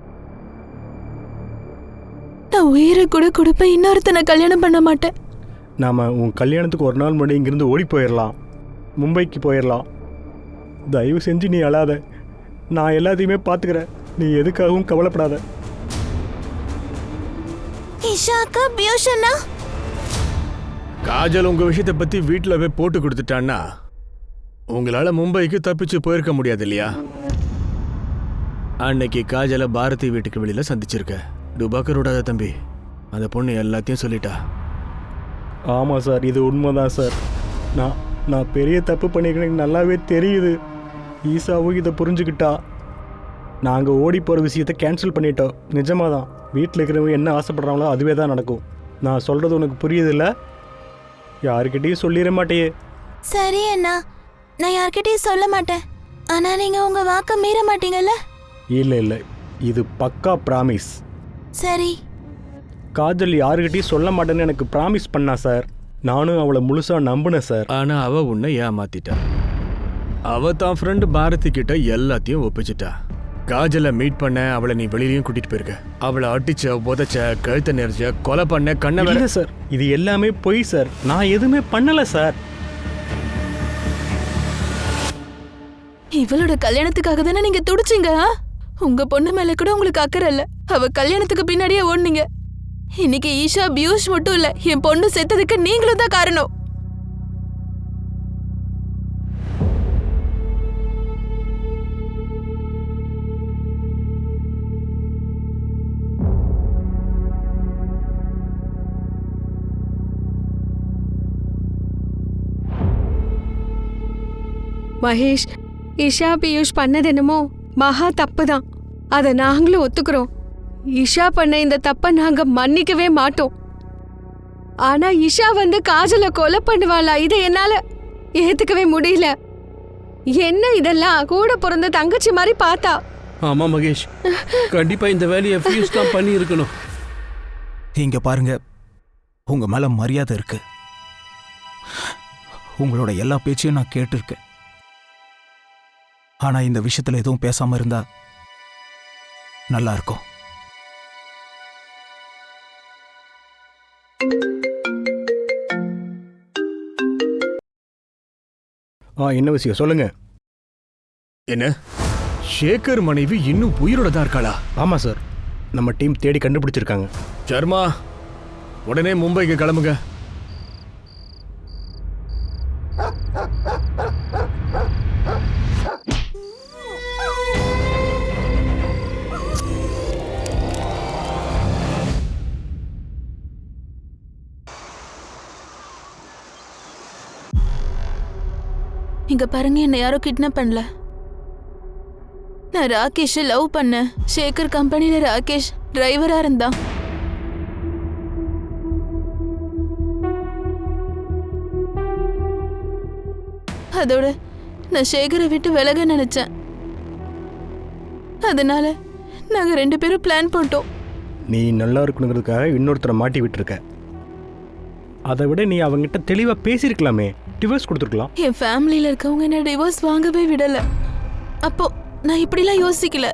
நான் உயிரை கூட கொடுப்பேன், இன்னொருத்தனை கல்யாணம் பண்ண மாட்டேன். நாம் உன் கல்யாணத்துக்கு ஒரு நாள் முன்னாடி இங்கேருந்து ஓடி போயிடலாம், மும்பைக்கு போயிடலாம். தயவு செஞ்சு நீ அழாத, நான் எல்லாத்தையுமே பார்த்துக்கிறேன். நீ எதுக்காகவும் கவலைப்படாத. இஷாக்கா, பியூஷனா, காஜல் உங்க விஷயத்தை பத்தி வீட்டுல போய் போட்டு கொடுத்துட்டான்னா உங்களால மும்பைக்கு தப்பிச்சு போயிருக்க முடியாது இல்லையா? அன்னைக்கு காஜலை பாரதி வீட்டுக்கு வெளியில சந்திச்சிருக்க. டுபாக்கரோட தம்பி அந்த பொண்ணு எல்லாத்தையும் சொல்லிட்டா. ஆமாம் சார், இது உண்மைதான் சார். நான் பெரிய தப்பு பண்ணிக்கிறேன்னு நல்லாவே தெரியுது. ஈசாவும் இதை புரிஞ்சுக்கிட்டா. நாங்கள் ஓடி போகிற விஷயத்தை கேன்சல் பண்ணிட்டோம். நிஜமாக தான். வீட்டில் இருக்கிறவங்க என்ன ஆசைப்படுறாங்களோ அதுவே தான் நடக்கும். நான் சொல்கிறது உனக்கு புரியுதில்ல? யாருக்கிட்டையும் சொல்லிட மாட்டேயே. சரி அண்ணா, நான் யார்கிட்டயும் சொல்ல மாட்டேன். ஆனா நீங்க உங்க வாக்க மீற மாட்டீங்கல்ல? இல்லை, இது பக்கா ப்ராமிஸ். சரி. காஜல் யாருக்கிட்டையும் சொல்ல மாட்டேன்னு எனக்கு ப்ராமிஸ் பண்ணா சார். நானும் அவளை முழுசாக நம்பினேன் சார். ஆனா அவ உன்னை ஏமாத்திட்டா. அவ தான் ஃப்ரெண்டு பாரதி கிட்ட எல்லாத்தையும் ஒப்பிச்சிட்டா. காஜலை மீட் பண்ண அவளை நீ வெளியிலையும் கூட்டிட்டு போயிருக்க. அவளை அடிச்ச, உதச்ச, கழுத்தை நெரிச்ச, கொலை பண்ண, கண்ணை இல்லை சார், இது எல்லாமே பொய் சார். நான் எதுவுமே பண்ணலை சார். இவளோட கல்யாணத்துக்காக தானே நீங்க துடிச்சீங்க? உங்க பொண்ணு மேல கூட உங்களுக்கு அக்கறை இல்ல. அவ கல்யாணத்துக்கு பின்னாடியே ஓடுனீங்க. இன்னைக்கு ஈஷா, பியூஷ் மட்டும் இல்ல, என் பொண்ணு செத்ததுக்கு நீங்களும் தான் காரணம். மகேஷ், இஷா பியூஷ் பண்ணது என்னமோ மகா தப்பு தான். அதை நாங்களும் ஒத்துக்கிறோம். இஷா பண்ண இந்த தப்பை நாங்க மன்னிக்கவே மாட்டோம். ஆனா இஷா வந்து காஜலை கொலை பண்ணுவாளா? இதை என்னால ஏத்துக்கவே முடியல. என்ன இதெல்லாம்? கூட பிறந்த தங்கச்சி மாதிரி பார்த்தா. ஆமா மகேஷ், கண்டிப்பா இந்த வேலையை ஃபியூஸ் தான் பண்ணி இருக்கணும். இங்க பாருங்க, உங்க மேல மரியாதை இருக்கு. உங்களோட எல்லா பேச்சையும் நான் கேட்டிருக்கேன். ஆனா இந்த விஷயத்துல எதுவும் பேசாம இருந்தா நல்லா இருக்கும். என்ன விஷயம் சொல்லுங்க. என்ன, ஷேகர் மனைவி இன்னும் உயிரோட தான் இருக்காளா? ஆமாம் சார், நம்ம டீம் தேடி கண்டுபிடிச்சிருக்காங்க. சர்மா, உடனே மும்பைக்கு கிளம்புங்க. இங்க பாருங்க, என்ன யாரும் கிட்னாப் பண்ணல. நான் ராகேஷை லவ் பண்ணேன். ஷேகர் கம்பெனில ராகேஷ் டிரைவரா இருந்தான். அதோட நான் ஷேகரை விட்டு விலக நினைச்சேன். அதனால நாங்க 2 பேரும் பிளான் போட்டோம். நீ நல்லா இருக்கணுங்கிறதுக்காக இன்னொருத்தரை மாட்டி விட்டுருக்க. அதை விட நீ அவங்ககிட்ட தெளிவாக பேசியிருக்கலாமே. டிவோர்ஸ் கொடுத்துருக்கலாம். என் ஃபேமிலியில் இருக்கவங்க என்ன டிவோர்ஸ் வாங்கவே விடலை. அப்போ நான் இப்படிலாம் யோசிக்கல.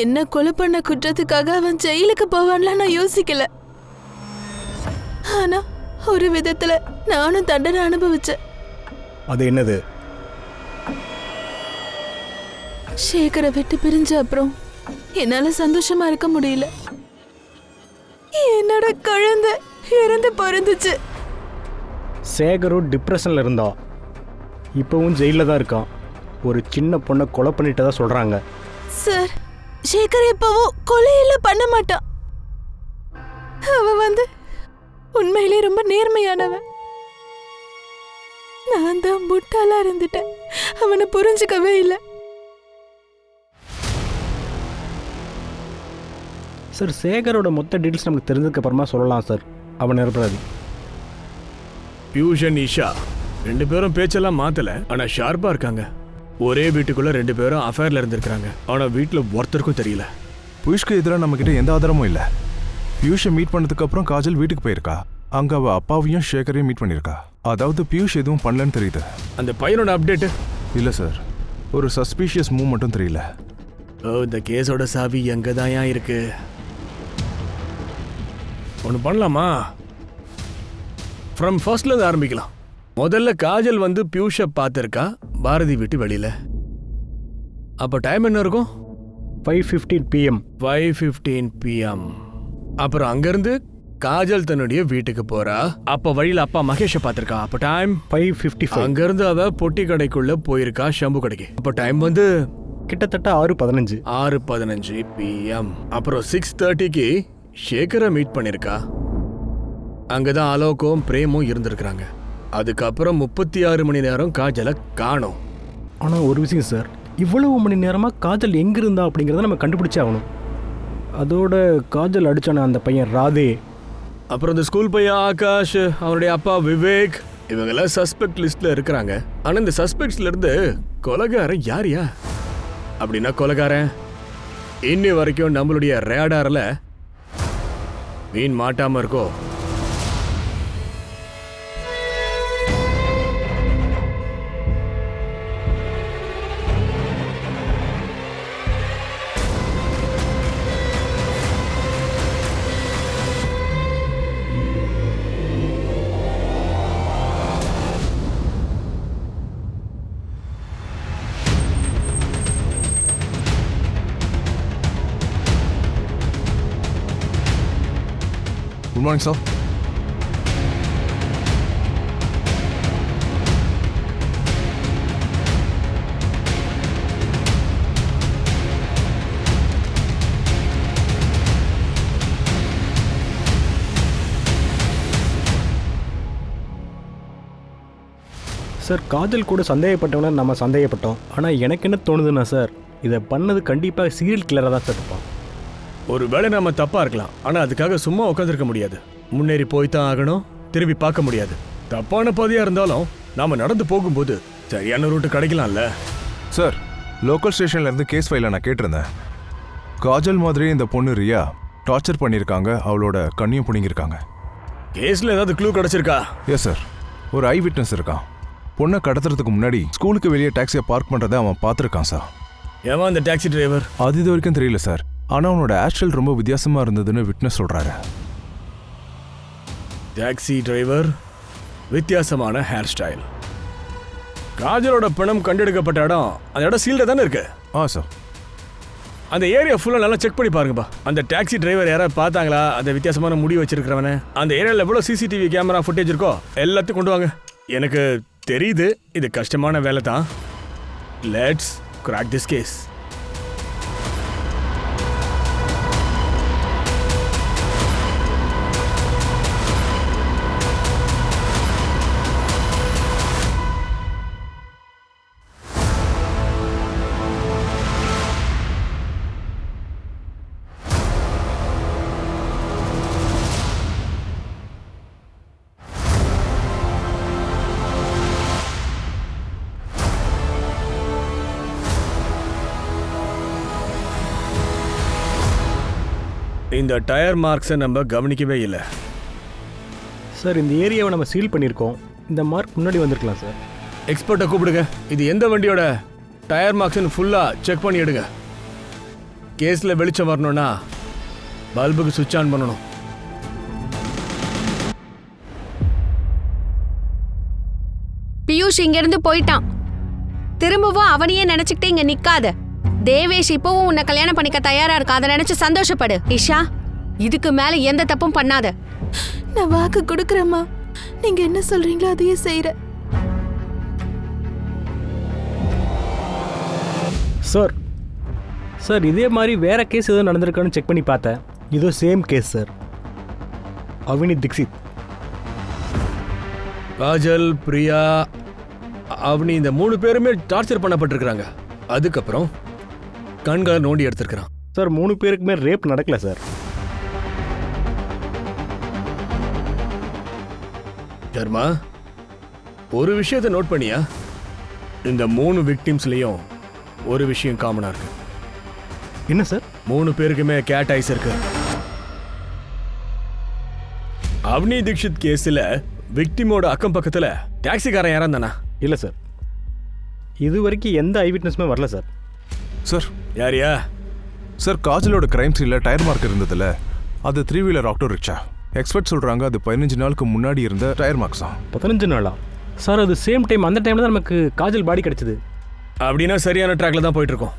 என்ன கொலை பண்ண குற்றத்துக்காக அவன் ஜெயிலுக்கு போவான்லாம் நான் யோசிக்கல. ஆனா ஒரு விதத்துல நானும் தண்டனை அனுபவிச்சேன். அது என்னது? ஷேகரை விட்டு பிரிஞ்ச அப்புறம் என்னால சந்தோஷமா இருக்க முடியல. என்னோட குழந்தை இறந்து பிறந்துச்சு. சேகரும் டிப்ரெஷனில் இருந்தா. இப்போவும் ஜெயிலில் தான் இருக்கான். ஒரு சின்ன பொண்ணை கொலை பண்ணிட்டதா சொல்கிறாங்க. சார், சேகர் இப்பவும் கொலையெல்லாம் பண்ண மாட்டான். அவன் உண்மையிலே ரொம்ப நேர்மையானவன். நான் தான் முட்டாளா இருந்துட்டேன். அவனை புரிஞ்சுக்கவே இல்லை. சார், சேகரோட மொத்த டீட்டெயில்ஸ் நமக்கு தெரிஞ்சதுக்கு அப்புறமா சொல்லலாம் சார். அவன் நிரபராதி. பியூஷ் அண்ட் இஷா 2 பேரும் பேச்செல்லாம் மாத்தல, ஆனா ஷார்ப்பா இருக்காங்க. ஒரே வீட்டுக்குள்ள 2 பேரும் அஃபேர்ல இருந்திருக்காங்க. ஆனா வீட்டுல ஒருத்தருக்கும் தெரியல. பியூஷ்க்கு எதிராக நம்மக்கிட்ட எந்த ஆதாரமும் இல்லை. பியூஷை மீட் பண்ணதுக்கு அப்புறம் காஜல் வீட்டுக்கு போயிருக்கா. அங்க அவ அப்பாவையும் சேகரையும் மீட் பண்ணியிருக்கா. அதாவது பியூஷ் எதுவும் பண்ணலன்னு தெரியுது. அந்த பையனோட அப்டேட் இல்லை சார், ஒரு சஸ்பீஷியஸ் மூவ் மட்டும் தெரியல. இந்த கேஸோட சாவி எங்க தான் இருக்கு? ஒன்று பண்ணலாமா? ஃப்ரம் ஃபர்ஸ்ட்ல இருந்து ஆரம்பிக்கலாம். முதல்ல காஜல் பியூஷை பார்த்துருக்கா பாரதி வீட்டு வெளியில. அப்போ டைம் என்ன இருக்கும்? 5:15 PM. 5:15 PM. அப்புறம் அங்கிருந்து காஜல் தன்னுடைய வீட்டுக்கு போறா. அப்ப வழியில அப்பா மகேஷை பார்த்திருக்கா. அப்ப டைம் 5:55. அங்கிருந்து அவ பொட்டி கடைக்குள்ள போயிருக்கா, ஷம்பு கடைக்கு. அப்ப டைம் கிட்டத்தட்ட 6:15. 6:15 PM. அப்புறம் 6:30க்கு சேகரை மீட் பண்ணிருக்கா. அங்கதான் அலோக்கும் பிரேமும் இருந்திருக்கிறாங்க. அதுக்கப்புறம் 36 மணி நேரம் காஜலை காணோம். ஆனால் ஒரு விஷயம் சார், இவ்வளவு மணி நேரமாக காஜல் எங்கே இருந்தா அப்படிங்கிறத நம்ம கண்டுபிடிச்சே ஆகணும். அதோட காஜல் அடிச்சான அந்த பையன் ராதே, அப்புறம் இந்த ஸ்கூல் பையன் ஆகாஷ், அவனுடைய அப்பா விவேக், இவங்கெல்லாம் சஸ்பெக்ட் லிஸ்ட்ல இருக்கிறாங்க. ஆனா இந்த சஸ்பெக்ட்ஸ்ல இருந்து கொலைகாரன் யாரியா? அப்படின்னா கொலைகாரன் இன்னி வரைக்கும் நம்மளுடைய ரேடார்ல மீன் மாட்டாம இருக்கோ? Good morning sir. Sir Kajal கூட சந்தேகப்பட்டவன நம்ம சந்தேகப்பட்டோம். ஆனால் எனக்கு என்ன தோணுதுன்னா சார், இதை பண்ணது கண்டிப்பாக சீரியல் கில்லராக தான் சார் இருப்பான். ஒரு வேளை நம்ம தப்பா இருக்கலாம், ஆனா அதுக்காக சும்மா உட்காந்துருக்க முடியாது. முன்னேறி போய்தான் ஆகணும், திரும்பி பார்க்க முடியாது. தப்பான பாதையா இருந்தாலும் நாம நடந்து போகும்போது சரியான ரூட்டு கிடைக்கலாம்ல. சார், லோக்கல் ஸ்டேஷன்ல இருந்து கேஸ் ஃபைல நான் கேட்டிருந்தேன். காஜல் மாதிரி இந்த பொண்ணு ரியா டார்ச்சர் பண்ணியிருக்காங்க, அவளோட கண்ணியும் பிடிங்கிருக்காங்க. கேஸ்ல ஏதாவது க்ளூ கிடைச்சிருக்கா? எஸ் சார், ஒரு ஐ விட்னஸ் இருக்கான். பொண்ணை கடத்துறதுக்கு முன்னாடி ஸ்கூலுக்கு வெளியே டாக்ஸியை பார்க் பண்ணுறதை அவன் பார்த்துருக்கான் சார். ஏன் அந்த டாக்ஸி டிரைவர்? அது இது வரைக்கும் தெரியல சார். ஆனால் அவனோட ஆக்சுவல் ரொம்ப வித்தியாசமாக இருந்ததுன்னு விட்னஸ் சொல்கிறாரு. டாக்ஸி டிரைவர், வித்தியாசமான ஹேர் ஸ்டைல். காஜலோட பணம் கண்டெடுக்கப்பட்ட இடம், அந்த இடம் சீல்ட தானே இருக்கு? சார். அந்த ஏரியா ஃபுல்லாக நல்லா செக் பண்ணி பாருங்கப்பா. அந்த டாக்ஸி டிரைவர் யாராவது பார்த்தாங்களா? அந்த வித்தியாசமான முடி வச்சிருக்கிறவன, அந்த ஏரியாவில் எவ்வளோ சிசிடிவி கேமரா ஃபுட்டேஜ் இருக்கோ எல்லாத்தையும் கொண்டு வாங்க. எனக்கு தெரியுது இது கஷ்டமான வேலை தான். Let's crack this case. இந்த டயர் மார்க்ஸை நம்ம கவனிக்கவே இல்லை சார். இந்த ஏரியாவை நம்ம சீல் பண்ணியிருக்கோம். இந்த மார்க் முன்னாடி வந்திருக்கலாம் சார். எக்ஸ்பர்ட்டை கூப்பிடுங்க. இது எந்த வண்டியோட டயர் மார்க்ஸ்னு ஃபுல்லாக செக் பண்ணி எடுங்க. கேஸில் வெளிச்சம் வரணும்னா பல்புக்கு சுவிட்ச் ஆன் பண்ணணும். பியூஷ் இங்கிருந்து போயிட்டான். திரும்பவும் அவனையே நினைச்சுக்கிட்டு இங்க நிக்காத. தேவேஷ் இப்பவும் உன்னை கல்யாணம் பண்ணிக்க தயாரா இருக்கா, அதை நினைச்சு சந்தோஷப்படு. இஷா, இதுக்கு மேல எந்த தப்பும் பண்ணாத. நான் வாக்கு கொடுக்குறேம்மா. நீங்க என்ன சொல்றீங்களோ அதையே செய்யற. சார் சார் இதே மாதிரி வேற கேஸ் எதுவும் நடந்திருக்கான்னு செக் பண்ணி பார்த்தேன். இதோ same case sir. Avini Dikshit. Kajal, Priya, Avani இந்த 3 பேருமே டார்ச்சர் பண்ணப்பட்டிருக்கிறாங்க. அதுக்கப்புறம் கண்களை நோண்டி எடுத்திருக்கிறான். சார் 3 பேருக்குமே ரேப் நடக்கல சார். சர்மா, ஒரு விஷயத்தை நோட் பண்ணியா? இந்த 3 விக்டிம்ஸ்லயும் ஒரு விஷயம் காமனா இருக்கு. என்ன சார்? 3 பேருக்குமே கேட் ஐஸ் இருக்கு. அவனி தீக்ஷித் கேஸ்ல விக்டிமோட அக்கம் பக்கத்துல டாக்ஸிக்காரன் யாரா இருந்தானா? இல்லை சார், இது வரைக்கும் எந்த ஐ விட்னஸுமே வரல சார். சார் யாரியா? சார் காஜலோட கிரைம் சீனில் டயர் மார்க் இருந்ததுல, அது 3 வீலர் ஆட்டோ ரிக்ஷா. எக்ஸ்பர்ட் சொல்றாங்க அது 15 நாளுக்கு முன்னாடி இருந்த டயர் மார்க்ஸ் தான். 15 நாளா சார்? அது சேம் டைம், அந்த டைம்ல தான் நமக்கு காஜல் பாடி கிடைச்சது. அப்படின்னா சரியான ட்ராக்ல தான் போயிட்டு இருக்கோம்.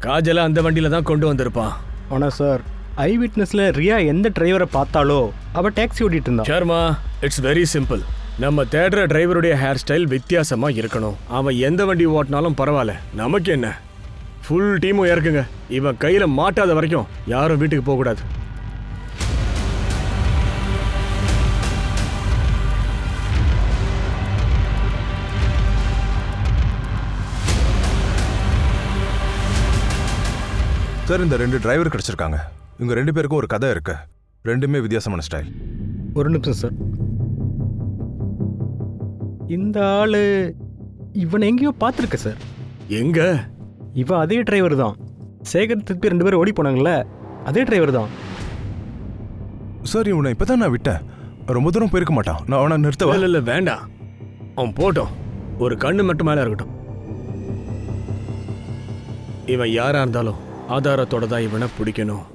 காஜலை அந்த வண்டியில தான் கொண்டு வந்திருப்பான். ஆனால் சார் ஐ விட்னஸில் ரியா எந்த டிரைவரை பார்த்தாலோ அவள் டாக்ஸி ஓட்டிட்டு இருந்தான். Sharma, it's very simple. நம்ம தேடுற டிரைவருடைய ஹேர் ஸ்டைல் வித்தியாசமா இருக்கணும். அவன் எந்த வண்டி ஓட்டினாலும் பரவாயில்ல, நமக்கு என்ன. ஃபுல் டீமும் இறக்குங்க. இவன் கையில மாட்டாத வரைக்கும் யாரும் வீட்டுக்கு போக கூடாது. சார் இந்த 2 டிரைவர் கிடைச்சிருக்காங்க. இவங்க 2 பேருக்கும் ஒரு கதை இருக்கு. 2மே வித்தியாசமான ஸ்டைல். ஒரு நிமிஷம் சார். இந்த ஆளு இவனை எங்கேயோ பார்த்துருக்க சார். எங்க? இவன் அதே டிரைவர் தான். சேகர் திருப்பி 2 பேரும் ஓடி போனாங்கல்ல, அதே டிரைவர் தான். சார் இவனை இப்பதான் நான் விட்டேன். ரொம்ப தூரம் போயிருக்க மாட்டான். நான் அவனை நிறுத்தவா? இல்ல வேண்டாம், அவன் போட்டோம். ஒரு கண்ணு மட்டும் மேல இருக்கட்டும். இவன் யாரா இருந்தாலும் ஆதாரத்தோட தான் இவனை பிடிக்கணும்.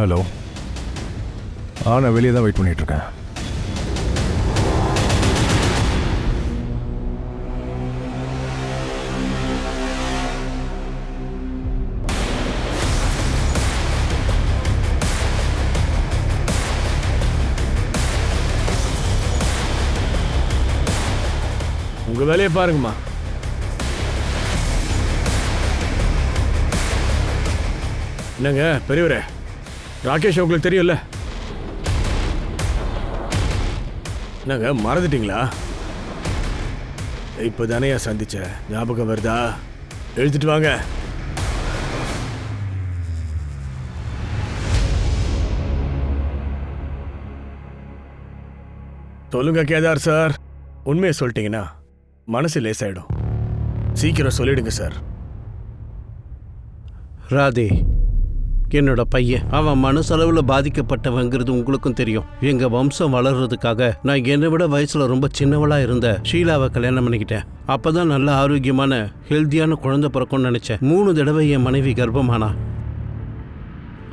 ஹலோ. நான் வெளியே தான் வெயிட் பண்ணிட்டு இருக்கேன். உங்க வேலையை பாருங்கம்மா. என்னங்க பெரியவரே, ராகேஷ் உங்களுக்கு தெரியும்ல? என்னங்க மறந்துட்டீங்களா? இப்பதானே சந்திச்ச, ஞாபகம் வருதா? எழுதிட்டு வாங்க. சொல்லுங்க கேதார் சார். உண்மையை சொல்லிட்டீங்கன்னா மனசு லேசாயிடும். சீக்கிரம் சொல்லிடுங்க சார். ராதே என்னோட பையன். அவன் மனசளவில் பாதிக்கப்பட்டவங்கிறது உங்களுக்கும் தெரியும். எங்க வம்சம் வளர்றதுக்காக நான் என்னை விட வயசுல ரொம்ப சின்னவளா இருந்த ஷீலாவை கல்யாணம் பண்ணிக்கிட்டேன். அப்பதான் நல்ல ஆரோக்கியமான ஹெல்த்தியான குழந்தை பிறக்கும்னு நினைச்சேன். 3 தடவை என் மனைவி கர்ப்பமானா.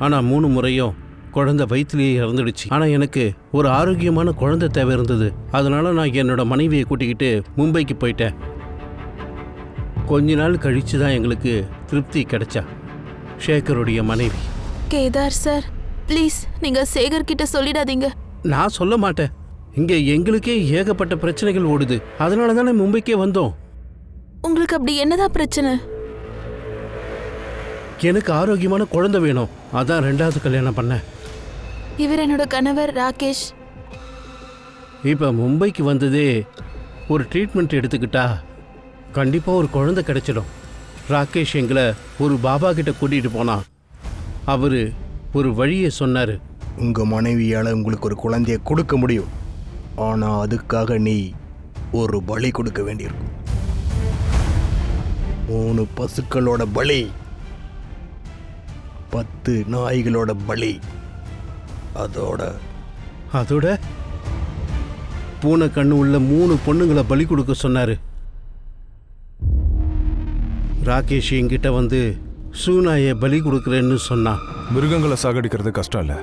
ஆனா 3 முறையும் குழந்தை வயிற்றுலேயே இறந்துடுச்சு. ஆனா எனக்கு ஒரு ஆரோக்கியமான குழந்தை தேவை இருந்தது. அதனால நான் என்னோட மனைவியை கூட்டிக்கிட்டு மும்பைக்கு போயிட்டேன். கொஞ்ச நாள் கழிச்சு தான் எங்களுக்கு திருப்தி கிடைச்சா. சேகருடைய மனைவி. கேதார் சார், ப்ளீஸ் நீங்க சேகர் கிட்ட சொல்லிடாதீங்க. நான் சொல்ல மாட்டேன். இங்க எங்களுக்கே ஏகப்பட்ட பிரச்சனைகள் ஓடுது. அதனால தானே மும்பைக்கே வந்தோம். உங்களுக்கு அப்படி என்னதான் பிரச்சனை? எனக்கு ஆரோக்கியமான குழந்தை வேணும். அதான் 2வது கல்யாணம் பண்ணேன். இவர் என்னோட கணவர் ராகேஷ். இப்ப மும்பைக்கு வந்ததே ஒரு ட்ரீட்மெண்ட் எடுத்துக்கிட்டா கண்டிப்பா ஒரு குழந்தை கிடைச்சிடும். ராகேஷ் எங்களை ஒரு பாபா கிட்ட கூட்டிட்டு போனான். அவரு ஒரு வழியை சொன்னாரு. உங்க மனைவியால உங்களுக்கு ஒரு குழந்தைய கொடுக்க முடியும். ஆனா அதுக்காக நீ ஒரு பலி கொடுக்க வேண்டியிருக்கும். 3 பசுக்களோட பலி, 10 நாய்களோட பலி, அதோட பூனை கண்ணு உள்ள 3 பொண்ணுங்களை பலி கொடுக்க சொன்னாரு. ராகேஷ் என்கிட்ட வந்து சூனாயை பலி கொடுக்குறேன்னு சொன்னான். மிருகங்களை சாகடிக்கிறது கஷ்டம் இல்லை,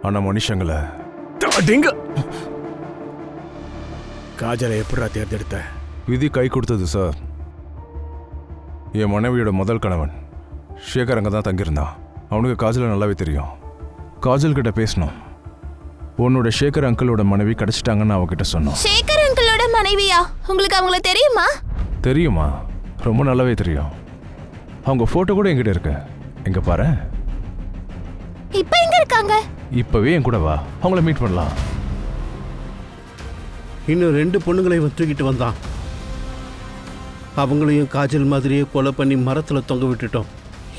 ஆனா மனுஷங்களை. காஜலை எப்படா தேர்ந்தெடுத்த? விதி கை கொடுத்தது சார். என் மனைவியோட முதல் கணவன் சேகர் அங்கே தான் தங்கியிருந்தான். அவனுக்கு காஜலை நல்லாவே தெரியும். காஜல் கிட்ட பேசணும். உன்னோட சேகர் அங்கிளோட மனைவி கிடைச்சிட்டாங்கன்னு அவகிட்ட சொன்னோம். சேகர் அங்கிளோட மனைவியா? உங்களுக்கு அவங்கள தெரியுமா? தெரியுமா? ரொம்ப நல்லாவே தெரியும். அவங்க போட்டோ கூட என்கிட்ட இருக்கு. எங்க பாரு. இப்போ எங்க இருக்காங்க? இப்பவே என் கூட வா, அவங்கள மீட் பண்ணலாம். இன்னும் 2 பொண்ணுங்களை இவன் தூக்கிட்டு வந்தான். அவங்களையும் காஜல் மாதிரியே கொலை பண்ணி மரத்தில் தொங்க விட்டுட்டோம்.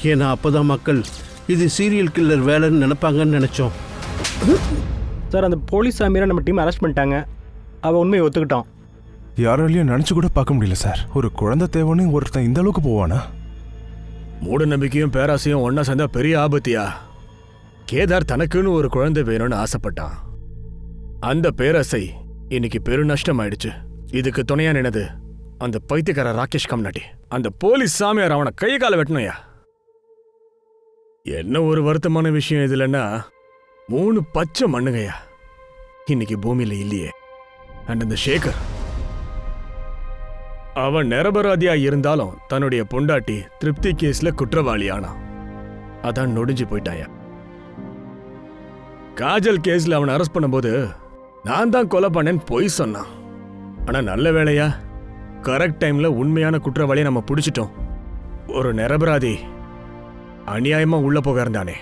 ஏன்னா அப்போதான் மக்கள் இது சீரியல் கில்லர் வேலைன்னு நினைப்பாங்கன்னு நினச்சோம். சார், அந்த போலீஸ் சாமியாரை நம்ம டீம் அரெஸ்ட் பண்ணிட்டாங்க. அவன் உண்மையை ஒத்துக்கிட்டான். யாராலையும் நினைச்சு கூட பார்க்க முடியல சார். ஒரு குழந்தை தேவைன்னு ஒருத்தன் இந்த அளவுக்கு போவானா? மூட நம்பிக்கையும் பேராசையும் ஒன்னா சேர்ந்தா பெரிய ஆபத்தியா? கேதார் தனக்குன்னு ஒரு குழந்தை வேணும்னு ஆசைப்பட்டான். அந்த பேராசை இன்னைக்கு பெரு நஷ்டம் ஆயிடுச்சு. இதுக்கு துணையா நினது அந்த பைத்தியக்கார ராகேஷ் கம்னாட்டி. அந்த போலீஸ் சாமியார் அவனை கை கால வெட்டணும்யா. என்ன ஒரு வருத்தமான விஷயம் இதுலன்னா 3 பச்சை மண்ணுங்கய்யா இன்னைக்கு பூமியில இல்லையே. அண்ட் அந்த சேகர் அவன் நிரபராதியா இருந்தாலும் தன்னுடைய பொண்டாட்டி திருப்தி கேஸ்ல குற்றவாளியானா. அதான் நொடிஞ்சு போயிட்டாயா. காஜல் கேஸ்ல அவனை அரெஸ்ட் பண்ணும்போது நான் தான் கொலை பண்ணேன்னு பொய் சொன்னான். ஆனா நல்ல வேளையா கரெக்ட் டைம்ல உண்மையான குற்றவாளியை நம்ம பிடிச்சிட்டோம். ஒரு நிரபராதி அநியாயமா உள்ள போக இருந்தானே,